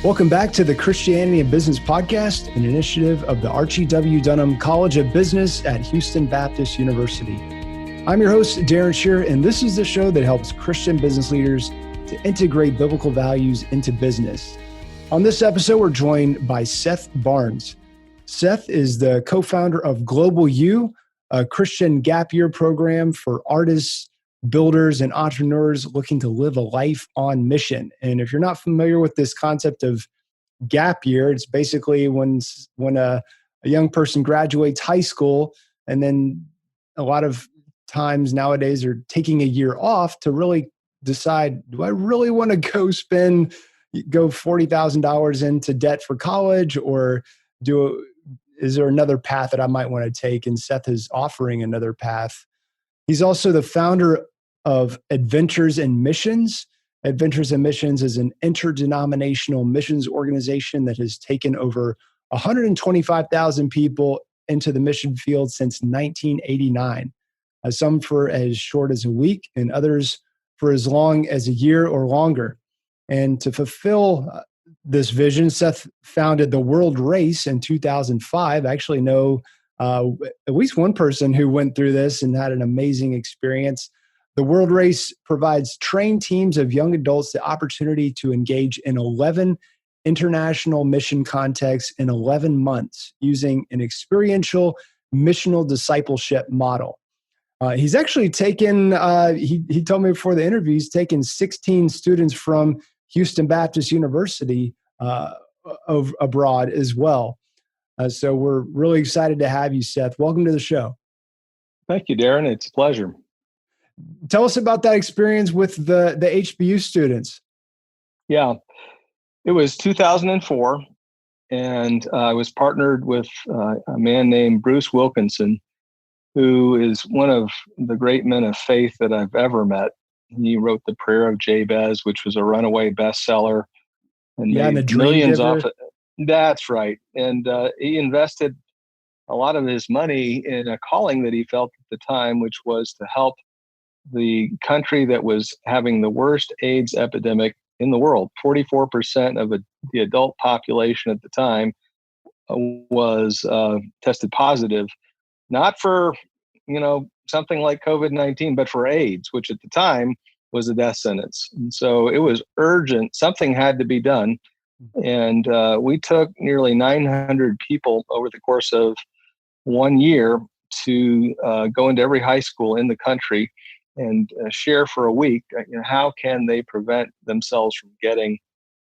Welcome back to the Christianity and Business Podcast, an initiative of the Archie W. Dunham College of Business at Houston Baptist University. I'm your host, Darren Shearer, and this is the show that helps Christian business leaders to integrate biblical values into business. On this episode, we're joined by Seth Barnes. Seth is the co-founder of Global U, a Christian gap year program for artists, builders, and entrepreneurs looking to live a life on mission. And if you're not familiar with this concept of gap year, it's basically when a young person graduates high school, and then a lot of times nowadays are taking a year off to really decide, do I really want to go $40,000 into debt for college, or is there another path that I might want to take? And Seth is offering another path. He's also the founder of Adventures in Missions. Adventures in Missions is an interdenominational missions organization that has taken over 125,000 people into the mission field since 1989. Some for as short as a week and others for as long as a year or longer. And to fulfill this vision, Seth founded the World Race in 2005. I actually know at least one person who went through this and had an amazing experience. The World Race provides trained teams of young adults the opportunity to engage in 11 international mission contexts in 11 months using an experiential missional discipleship model. He's actually taken, he told me before the interview, he's taken 16 students from Houston Baptist University abroad as well. So we're really excited to have you, Seth. Welcome to the show. Thank you, Darren. It's a pleasure. Tell us about that experience with the HBU students. Yeah, it was 2004, and I was partnered with a man named Bruce Wilkinson, who is one of the great men of faith that I've ever met. He wrote The Prayer of Jabez, which was a runaway bestseller, and made millions off it. That's right. And he invested a lot of his money in a calling that he felt at the time, which was to help the country that was having the worst AIDS epidemic in the world. 44% of the adult population at the time was tested positive, not for, something like COVID-19, but for AIDS, which at the time was a death sentence. And so it was urgent. Something had to be done. And we took nearly 900 people over the course of 1 year to go into every high school in the country and share for a week, how can they prevent themselves from getting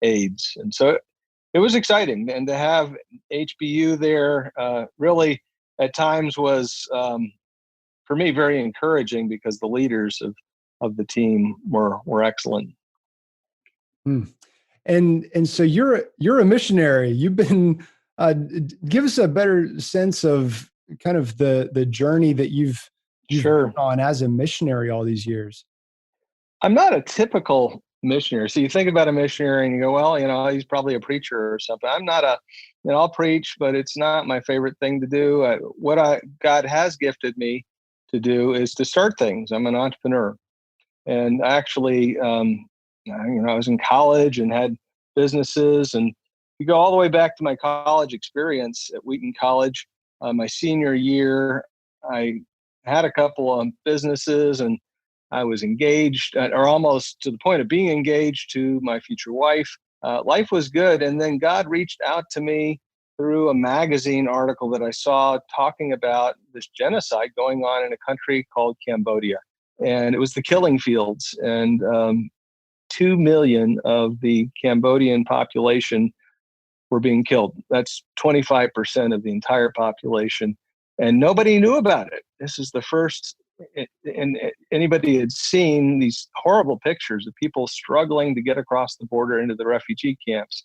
AIDS? And so it was exciting. And to have HBU there really at times was, for me, very encouraging because the leaders of the team were excellent. And so you're a missionary. You've been, give us a better sense of kind of the journey that you've Sure. been on as a missionary all these years. I'm not a typical missionary. So you think about a missionary and you go, well, he's probably a preacher or something. I'm not I'll preach, but it's not my favorite thing to do. God has gifted me to do is to start things. I'm an entrepreneur. And actually, I was in college and had businesses, and you go all the way back to my college experience at Wheaton College. My senior year, I had a couple of businesses, and I was engaged, or almost to the point of being engaged, to my future wife. Life was good. And then God reached out to me through a magazine article that I saw talking about this genocide going on in a country called Cambodia. And it was the killing fields. And 2 million of the Cambodian population were being killed. That's 25% of the entire population. And nobody knew about it. This is the first, and anybody had seen these horrible pictures of people struggling to get across the border into the refugee camps.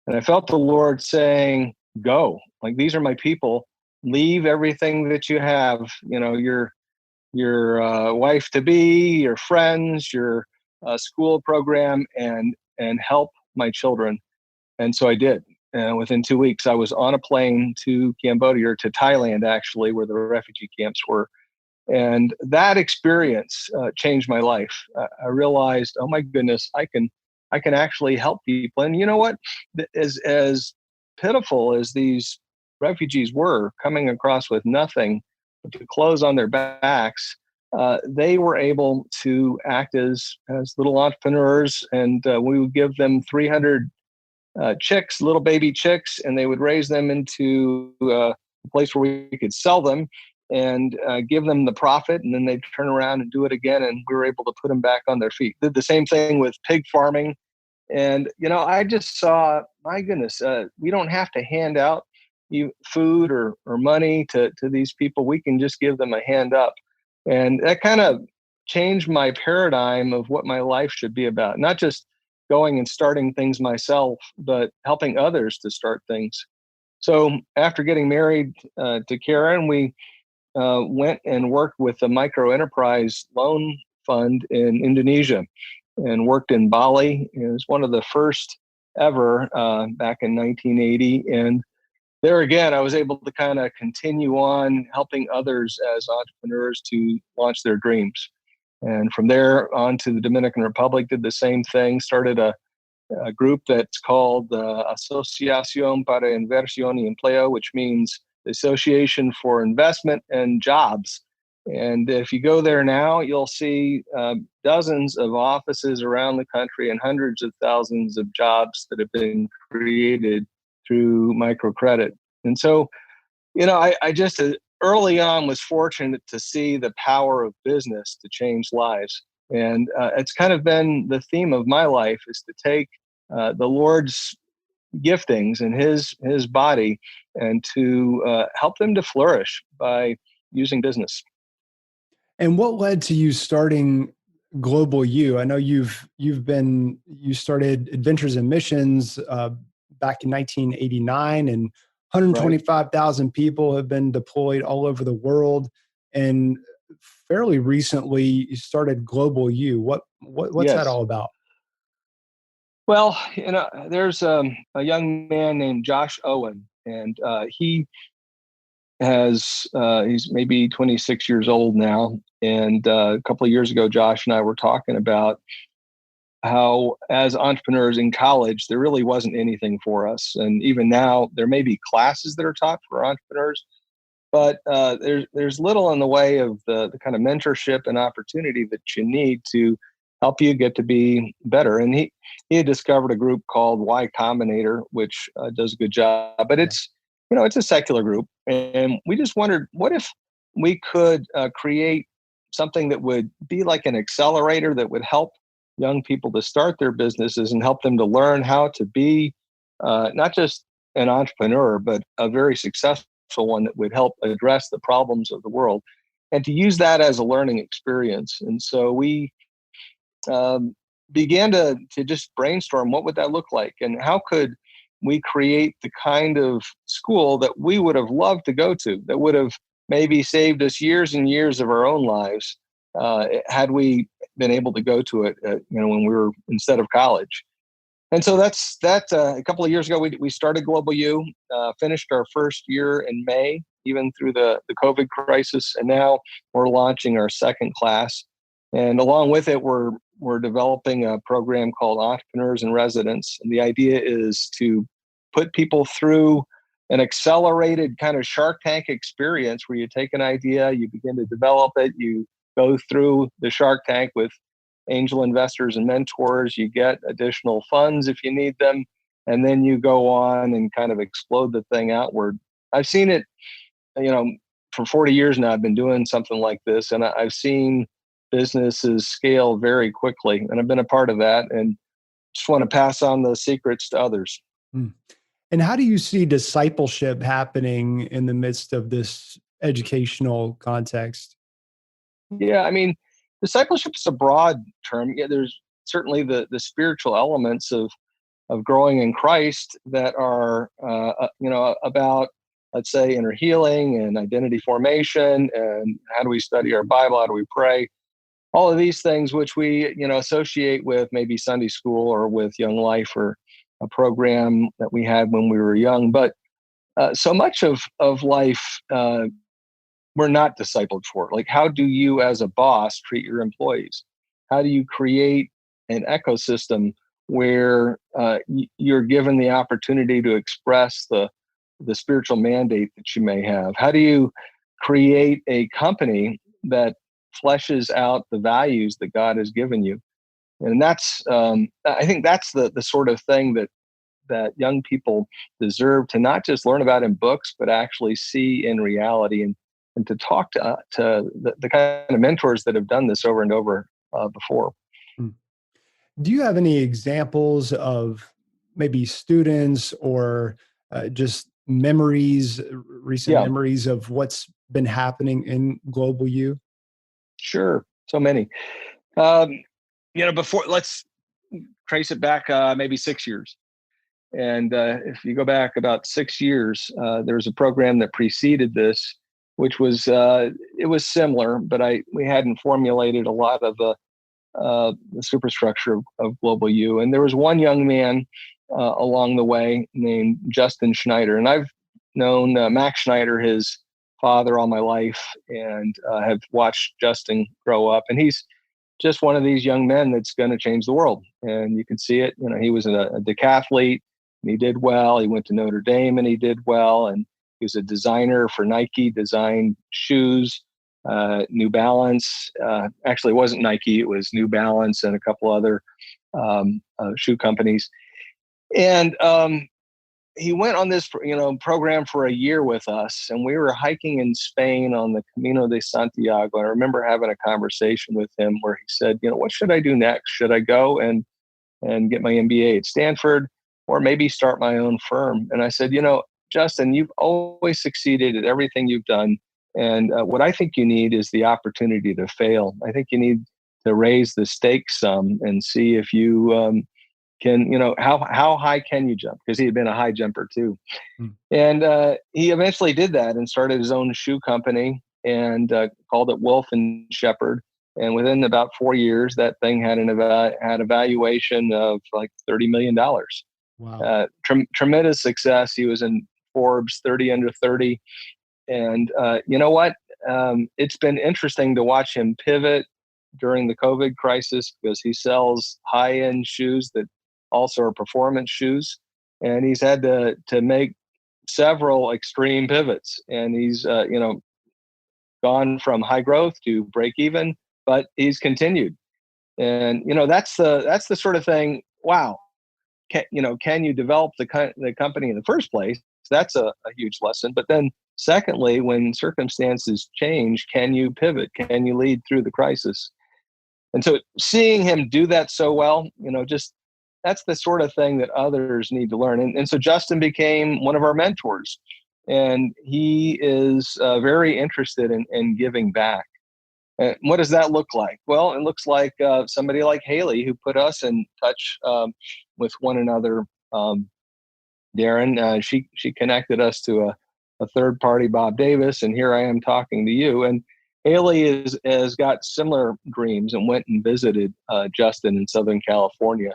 And I felt the Lord saying, go, like, these are my people, leave everything that you have, your wife to be, your friends, your school program, and help my children. And so I did. And within 2 weeks, I was on a plane to Cambodia, or to Thailand, actually, where the refugee camps were. And that experience changed my life. I realized, oh my goodness, I can I can actually help people. And you know what? As pitiful as these refugees were coming across with nothing but the clothes on their backs, they were able to act as little entrepreneurs, and we would give them 300 chicks, little baby chicks, and they would raise them into a place where we could sell them and give them the profit, and then they'd turn around and do it again, and we were able to put them back on their feet. Did the same thing with pig farming. And, I just saw, my goodness, we don't have to hand out food or money to these people. We can just give them a hand up. And that kind of changed my paradigm of what my life should be about. Not just going and starting things myself, but helping others to start things. So after getting married to Karen, we went and worked with the micro enterprise loan fund in Indonesia and worked in Bali. It was one of the first ever back in 1980. And there again, I was able to kind of continue on helping others as entrepreneurs to launch their dreams. And from there on to the Dominican Republic, did the same thing, started a group that's called Asociación para Inversión y Empleo, which means the Association for Investment and Jobs. And if you go there now, you'll see dozens of offices around the country and hundreds of thousands of jobs that have been created through microcredit. And so, I just early on was fortunate to see the power of business to change lives. And it's kind of been the theme of my life, is to take the Lord's giftings and his body and to help them to flourish by using business. And what led to you starting Global U? I know you started Adventures in Missions back in 1989, and 125,000 people have been deployed all over the world. And fairly recently, you started Global U. What's that all about? Well, there's a young man named Josh Owen, and he's maybe 26 years old now. And a couple of years ago, Josh and I were talking about how, as entrepreneurs in college, there really wasn't anything for us. And even now, there may be classes that are taught for entrepreneurs, but there's little in the way of the kind of mentorship and opportunity that you need to help you get to be better. And he had discovered a group called Y Combinator, which does a good job, but it's a secular group. And we just wondered, what if we could create something that would be like an accelerator that would help young people to start their businesses and help them to learn how to be not just an entrepreneur, but a very successful one that would help address the problems of the world, and to use that as a learning experience. And so we began to just brainstorm, what would that look like, and how could we create the kind of school that we would have loved to go to, that would have maybe saved us years and years of our own lives had we been able to go to it, when we were, instead of college. And so that's a couple of years ago, we started Global U, finished our first year in May, even through the COVID crisis. And now we're launching our second class. And along with it, we're developing a program called Entrepreneurs in Residence. And the idea is to put people through an accelerated kind of Shark Tank experience where you take an idea, you begin to develop it, you go through the Shark Tank with angel investors and mentors, you get additional funds if you need them, and then you go on and kind of explode the thing outward. I've seen it, for 40 years now, I've been doing something like this, and I've seen businesses scale very quickly, and I've been a part of that, and just want to pass on the secrets to others. And how do you see discipleship happening in the midst of this educational context? Yeah, I mean, discipleship is a broad term. Yeah, there's certainly the spiritual elements of growing in Christ that are about, let's say, inner healing and identity formation, and how do we study our Bible, how do we pray, all of these things which we associate with maybe Sunday school or with Young Life or a program that we had when we were young. But so much of life we're not discipled for. Like, how do you as a boss treat your employees? How do you create an ecosystem where you're given the opportunity to express the spiritual mandate that you may have? How do you create a company that fleshes out the values that God has given you? And that's I think that's the sort of thing that young people deserve to not just learn about in books, but actually see in reality, and to talk to the kind of mentors that have done this over and over before. Hmm. Do you have any examples of maybe students or just memories, recent Yeah, memories of what's been happening in Global U? sure. So many. Before, let's trace it back maybe 6 years. And if you go back about 6 years, there was a program that preceded this, which was it was similar, but we hadn't formulated a lot of the superstructure of Global U. And there was one young man along the way named Justin Schneider, and I've known Max Schneider, his father, all my life, and have watched Justin grow up. And he's just one of these young men that's going to change the world. And you can see it. He was a decathlete and he did well. He went to Notre Dame and he did well. And he was a designer for Nike, designed shoes, New Balance. Actually, it wasn't Nike, it was New Balance and a couple other shoe companies. And he went on this program for a year with us, and we were hiking in Spain on the Camino de Santiago. I remember having a conversation with him where he said, what should I do next? Should I go and get my MBA at Stanford, or maybe start my own firm? And I said, Justin, you've always succeeded at everything you've done, and what I think you need is the opportunity to fail. I think you need to raise the stakes some and see if you how high can you jump? Because he had been a high jumper too. Mm. And he eventually did that and started his own shoe company and called it Wolf and Shepherd. And within about 4 years, that thing had had a valuation of like $30 million. Wow. Tremendous success. He was in Forbes 30 under 30. And you know what? It's been interesting to watch him pivot during the COVID crisis, because he sells high-end shoes that also are performance shoes. And he's had to make several extreme pivots. And he's, gone from high growth to break even, but he's continued. And, that's the sort of thing. Wow. Can you develop the company in the first place? That's a huge lesson. But then secondly, when circumstances change, can you pivot? Can you lead through the crisis? And so seeing him do that so well, just that's the sort of thing that others need to learn. And so Justin became one of our mentors, and he is very interested in giving back. And what does that look like? Well, it looks like somebody like Haley, who put us in touch with one another. Darren, she connected us to a third party, Bob Davis, and here I am talking to you. And Haley has got similar dreams and went and visited Justin in Southern California.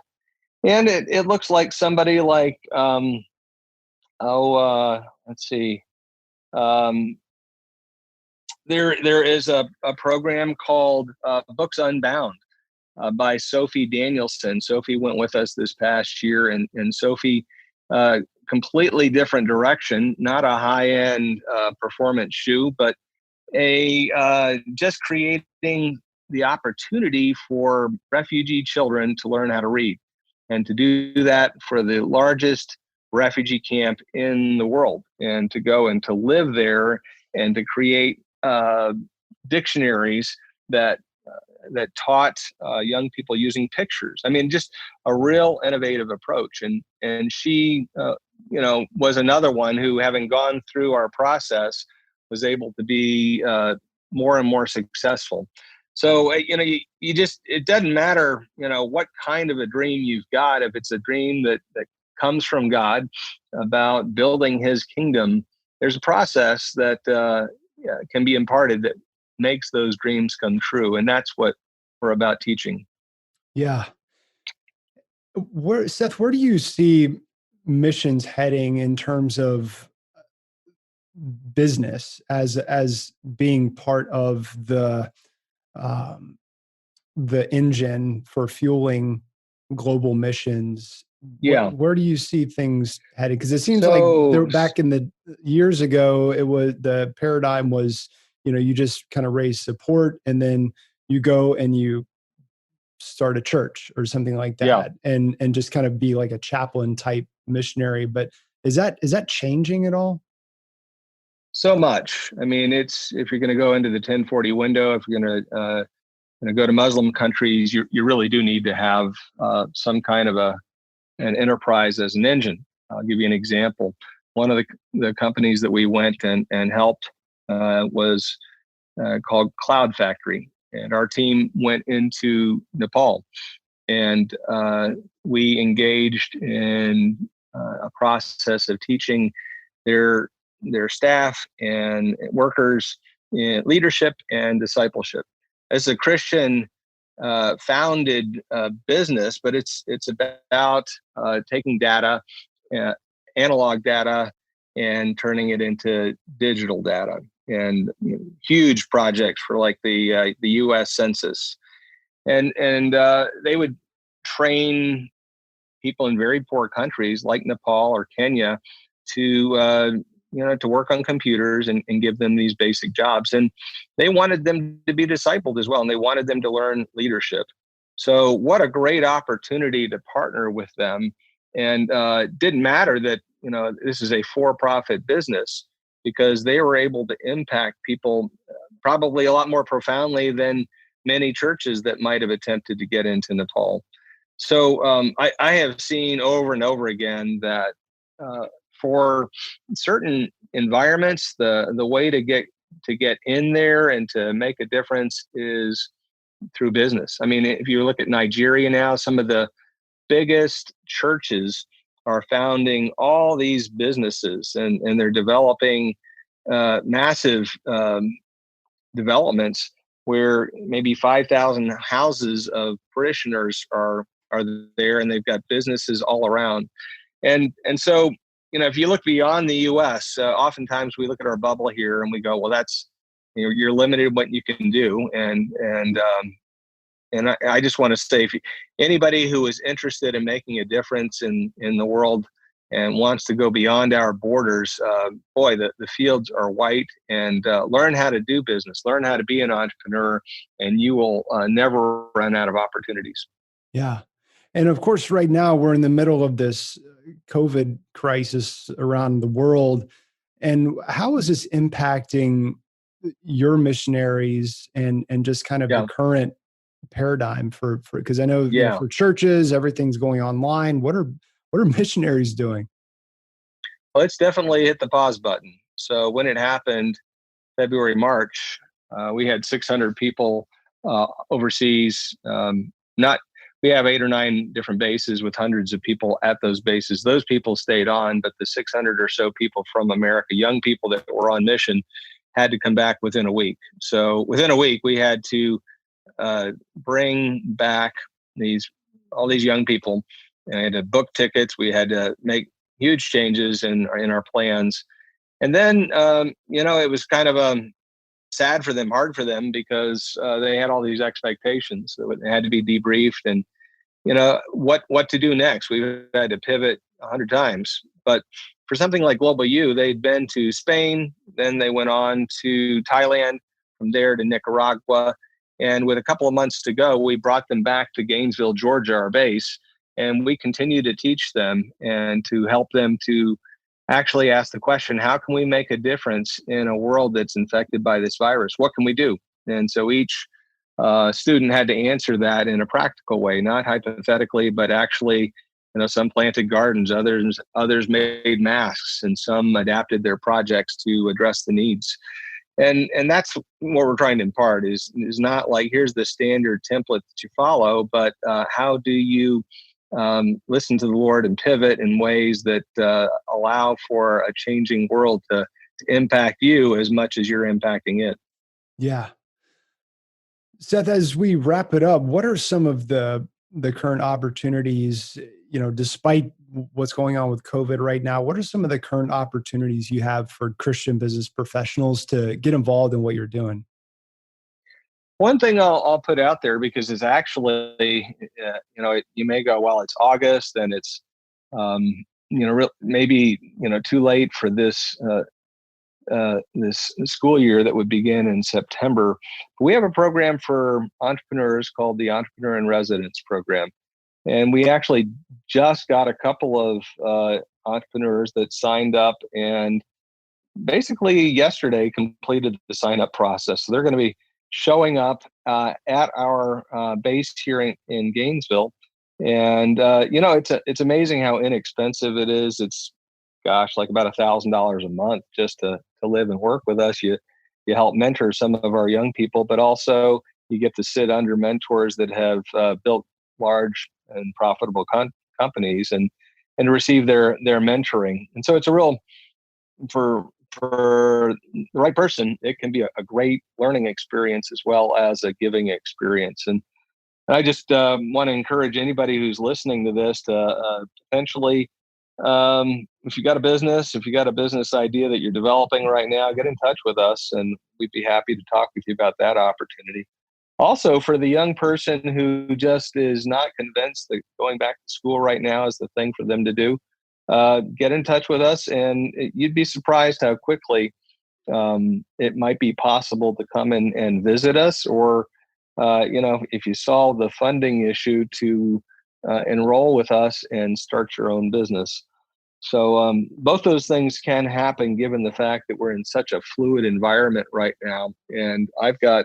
And it looks like somebody like, let's see. There is a program called Books Unbound by Sophie Danielson. Sophie went with us this past year, and Sophie, completely different direction, not a high-end performance shoe, but just creating the opportunity for refugee children to learn how to read, and to do that for the largest refugee camp in the world, and to go and to live there and to create dictionaries that taught young people using pictures. I mean, just a real innovative approach. And she, was another one who, having gone through our process, was able to be more and more successful. So, it doesn't matter, what kind of a dream you've got. If it's a dream that comes from God about building his kingdom, there's a process that can be imparted that makes those dreams come true. And that's what we're about teaching. Yeah. Seth, where do you see missions heading in terms of business as being part of the engine for fueling global missions. Yeah. Where do you see things headed? Because it seems like there, So back in the years ago, it was the paradigm was, you just kind of raise support and then you go and you start a church or something like yeah. that, and just kind of be like a chaplain type missionary. But is that changing at all? So much. I mean, it's if you're going to go into the 1040 window, if you're going to go to Muslim countries, you really do need to have some kind of an enterprise as an engine. I'll give you an example. One of the companies that we went and helped was called Cloud Factory, and our team went into Nepal, and we engaged in a process of teaching their their staff and workers in leadership and discipleship. As a Christian founded business, but it's about taking data, uh, analog data, and turning it into digital data. And huge projects for like the U.S. Census, and they would train people in very poor countries like Nepal or Kenya to to work on computers and give them these basic jobs. And they wanted them to be discipled as well, and they wanted them to learn leadership. So what a great opportunity to partner with them. And it didn't matter that this is a for-profit business, because they were able to impact people probably a lot more profoundly than many churches that might have attempted to get into Nepal. So I have seen over and over again that for certain environments, the way to get in there and to make a difference is through business. I mean, if you look at Nigeria now, some of the biggest churches are founding all these businesses, and they're developing massive developments where maybe 5,000 houses of parishioners are there, and they've got businesses all around. And so, if you look beyond the U.S., oftentimes we look at our bubble here and we go, well, that's you're limited what you can do, and I just want to say, if anybody who is interested in making a difference in the world and wants to go beyond our borders, boy, the fields are white. And learn how to do business, learn how to be an entrepreneur, and you will never run out of opportunities. Yeah. And of course, right now we're in the middle of this COVID crisis around the world. And how is this impacting your missionaries and just kind of the Yeah, current paradigm for because I know, yeah. for churches, everything's going online. What are missionaries doing? Well, it's definitely hit the pause button. So when it happened, February, March, we had 600 people overseas. Not We have 8 or 9 different bases with hundreds of people at those bases. Those people stayed on, but the 600 or so people from America, young people that were on mission, had to come back within a week. So within a week, we had to bring back all these young people. And I had to book tickets. We had to make huge changes in our plans. And then, it was kind of sad for them, hard for them, because they had all these expectations that had to be debriefed, and what to do next. We've had to pivot 100 times. But for something like Global U, they'd been to Spain, then they went on to Thailand, from there to Nicaragua. And with a couple of months to go, we brought them back to Gainesville, Georgia, our base, and we continue to teach them and to help them to actually ask the question, how can we make a difference in a world that's infected by this virus? What can we do? And so each student had to answer that in a practical way, not hypothetically, but actually, some planted gardens, others made masks, and some adapted their projects to address the needs. And that's what we're trying to impart is not like, here's the standard template that you follow, but how do you listen to the Lord and pivot in ways that allow for a changing world to impact you as much as you're impacting it. Yeah. Seth, as we wrap it up, what are some of the current opportunities, despite what's going on with COVID right now, what are some of the current opportunities you have for Christian business professionals to get involved in what you're doing? One thing I'll put out there, because it's actually, you may go, well, it's August and it's, maybe, too late for this school year that would begin in September. We have a program for entrepreneurs called the Entrepreneur in Residence program. And we actually just got a couple of entrepreneurs that signed up and basically yesterday completed the sign up process. So they're going to be showing up at our base here in Gainesville. And, it's amazing how inexpensive it is. It's, like about $1,000 a month just to live and work with us. You help mentor some of our young people, but also you get to sit under mentors that have built large and profitable companies and receive their mentoring. And so it's a real, for the right person, it can be a great learning experience as well as a giving experience. And I just want to encourage anybody who's listening to this to potentially, if you got a business idea that you're developing right now, get in touch with us and we'd be happy to talk with you about that opportunity. Also, for the young person who just is not convinced that going back to school right now is the thing for them to do, get in touch with us, and you'd be surprised how quickly it might be possible to come in and visit us, or if you solve the funding issue, to enroll with us and start your own business. So both those things can happen given the fact that we're in such a fluid environment right now. And I've got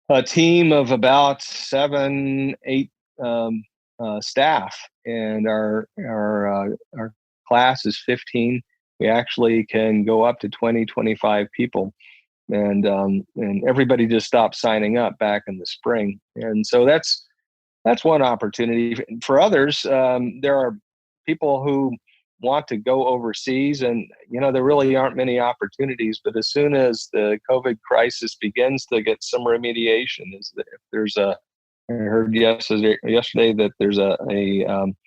a team of about 7-8 staff, and our class is 15. We actually can go up to 20-25 people, and everybody just stopped signing up back in the spring. And so that's one opportunity. For others, there are people who want to go overseas, and there really aren't many opportunities. But as soon as the COVID crisis begins to get some remediation, I heard yesterday that there's that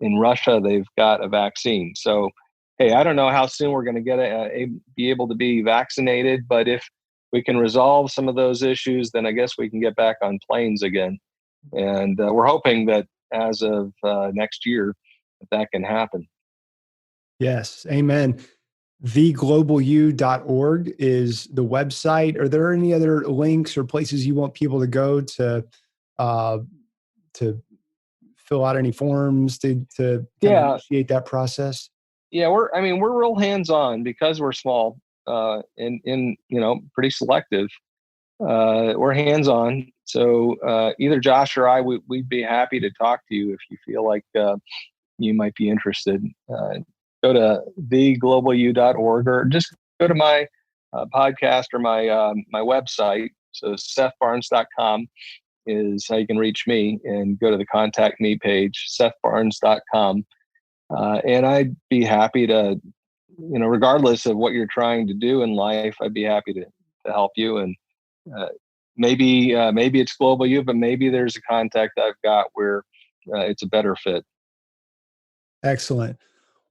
in Russia they've got a vaccine. So hey, I don't know how soon we're going to be able to be vaccinated, but if we can resolve some of those issues, then I guess we can get back on planes again. And we're hoping that as of next year, that can happen. Yes. Amen. theglobalu.org is the website. Are there any other links or places you want people to go to fill out any forms to initiate that process? Yeah, we're real hands-on because we're small and pretty selective. We're hands-on. So either Josh or I, we'd be happy to talk to you if you feel like you might be interested. Go to theglobalu.org, or just go to my podcast or my website. So SethBarnes.com is how you can reach me, and go to the contact me page, SethBarnes.com. And I'd be happy to, regardless of what you're trying to do in life, I'd be happy to help you. And maybe it's Global U, but maybe there's a contact I've got where it's a better fit. Excellent.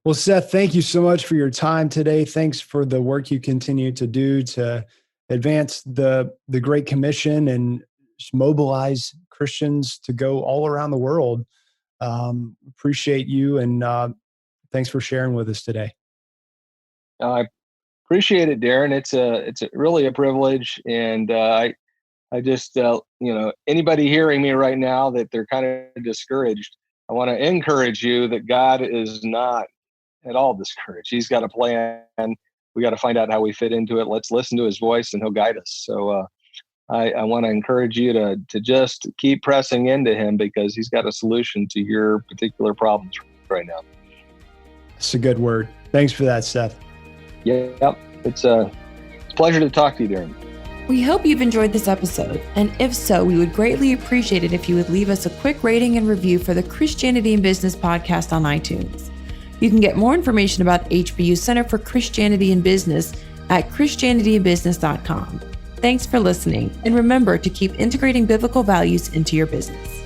Well, Seth, thank you so much for your time today. Thanks for the work you continue to do to advance the Great Commission and mobilize Christians to go all around the world. Appreciate you, and thanks for sharing with us today. I appreciate it, Darren. It's really a privilege, and I just anybody hearing me right now that they're kind of discouraged, I want to encourage you that God is not at all discouraged. He's got a plan. We got to find out how we fit into it. Let's listen to his voice, and he'll guide us. So I want to encourage you to just keep pressing into him, because he's got a solution to your particular problems right now. It's a good word. Thanks for that, Seth. Yeah, it's a pleasure to talk to you, Darren. We hope you've enjoyed this episode, and if so, we would greatly appreciate it if you would leave us a quick rating and review for the Christianity in Business podcast on iTunes. You can get more information about HBU Center for Christianity in Business at christianityinbusiness.com. Thanks for listening, and remember to keep integrating biblical values into your business.